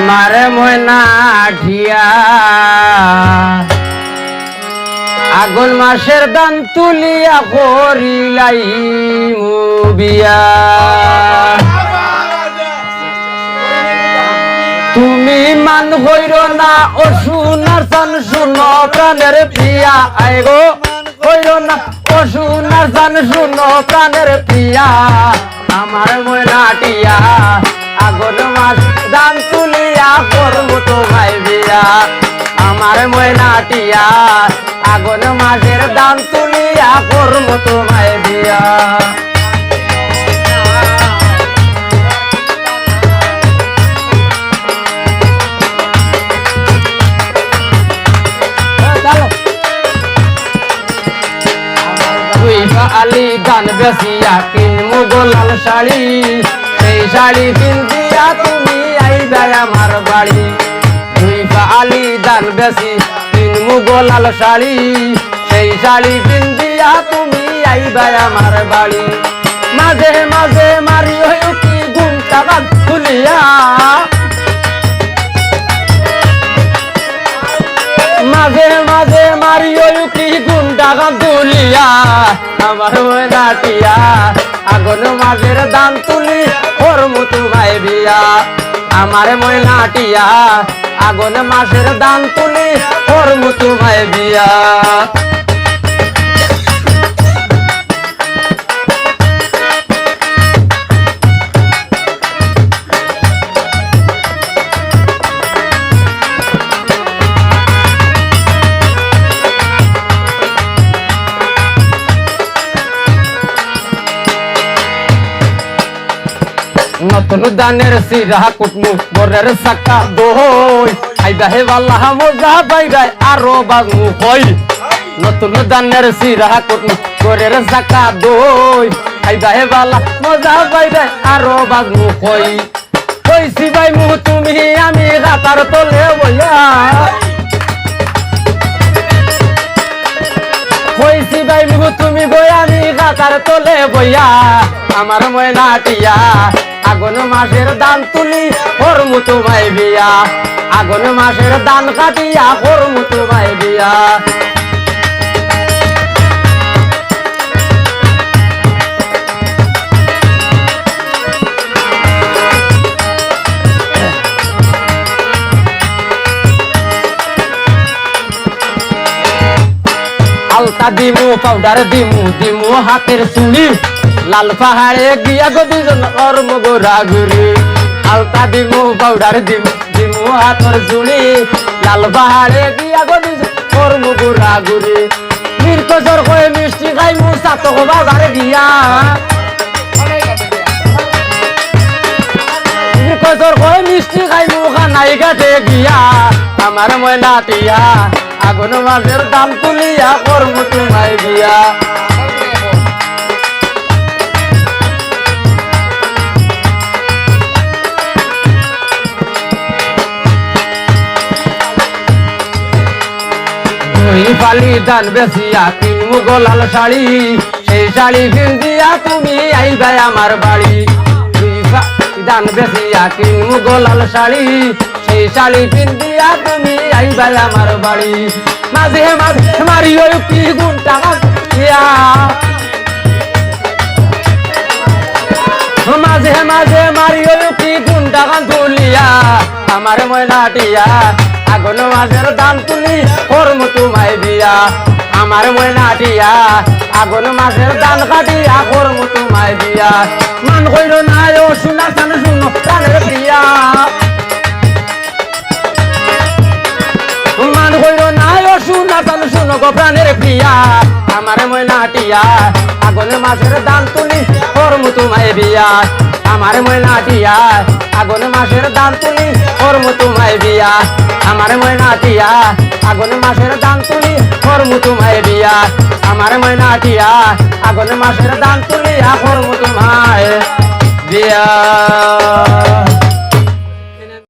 আমারে ময়না ঢিয়া আগুন মাসের দান তুলিয়া করিলাই মুবিয়া তুমি মান হইর না ও সোনার চান শুনো প্রাণের প্রিয়া আয় গো হইর না ও সোনার চান শুনো প্রাণের প্রিয়া আমার ময়না টিয়া আগুন মাস দান তুলিয়া করবো তোমায় বিয়া আমার ময়না টিয়া আগুন মাসের দান তুলিয়া করবো তোমায় বিয়া আলি দান বেসিয়া কিনমু গোলাল শাড়ি সেই শাড়ি কিনতিয়া তুমি আইবা আমার বাড়ি আলি দান বেসি কিনমু গোলাল শাড়ি সেই শাড়ি কিনতিয়া তুমি আইবা আমার বাড়ি মাঝে মাঝে মারি হইতি ঘুমটা বাদ খুলিয়া মাঝে মাঝে মারি কি গুন্ডা গান তুলিয়া আমার ময়না টিয়া আগুন মাঝের দান তুলি করমু তোমায় বিয়া আমার ময়না টিয়া আগুন মাসের দান তুলি করমু তোমায় বিয়া নতুন দানের সিরা কুটমু বরের সাকা দই আইবা হে বাল্লাহ মজা বাইরাই আরো বাগমু কই নতুন দানের সিরা কুটমু বরের সাকা দই আইবা হে বাল্লাহ মজা বাইরাই আরো বাগমু কই কইছি ভাই মু তুমি আমি রাতার তলে বইয়া কইছি ভাই মু তুমি গই আমি রাতার তলে বইয়া আমার ময়না টিয়া আগুন মাসের দান তুলি করমু তোমায় বিয়া আগুন মাসের দান কাটিয়া করমু তোমায় বিয়া আলতা দিমু পাউডার দিমু দিমু হাতের চুড়ি লাল পাহাড়ে গিয়া গো দুজন কর্ম গোরা ঘুরি আলতা দিমু পাউডার দিমু দিমু হাতের চুড়ি লাল পাহাড়ে গিয়া গো দুজন কর্ম গোরা ঘুরি নির্কজর হয়ে মিষ্টি খাইমু সাতক বাজারে গিয়া নির্কজর হয়ে মিষ্টি খাইমু খানাই ঘাটে গিয়া আমার ময়না টিয়া আগুন মাসের দাম তুলিয়া করমু তোমায় বিয়া পালি দান বেসিয়া কিনমু গোলাল শাড়ি সেই শাড়ি কিনতিয়া তুমি আইবা আমার বাড়ি দান বেসিয়া কিনমু গোলাল শাড়ি সেই শাড়ি কিনতিয়া তুমি আইবা আমার বাড়ি মাঝে মাঝে মারি কি গুণটা দিয়া মাঝে মাঝে মারি কি গুণটা তুলিয়া আমার ময়না টিয়া আগুন মাসের দান তুলি করমু তোমায় বিয়া আমার ময়না টিয়া আগুন মাসের দান কাটিয়া করমু তোমায় বিয়া মান কইর না ও সোনা চান শুনো প্রাণের প্রিয়া মান কইর না ও সোনা চান শুনো গো প্রাণের প্রিয়া আমার ময়না টিয়া আগুন মাসের দান তুলি করমু তোমায় বিয়া আমার ময়না টিয়া আগুন মাসের দান তুলি করমু তোমায় বিয়া আমার ময়না টিয়া আগুন মাসের দান তুলি করমু তোমায় বিয়া আমার ময়না টিয়া আগুন মাসের দান তুলি করমু তোমায় বিয়া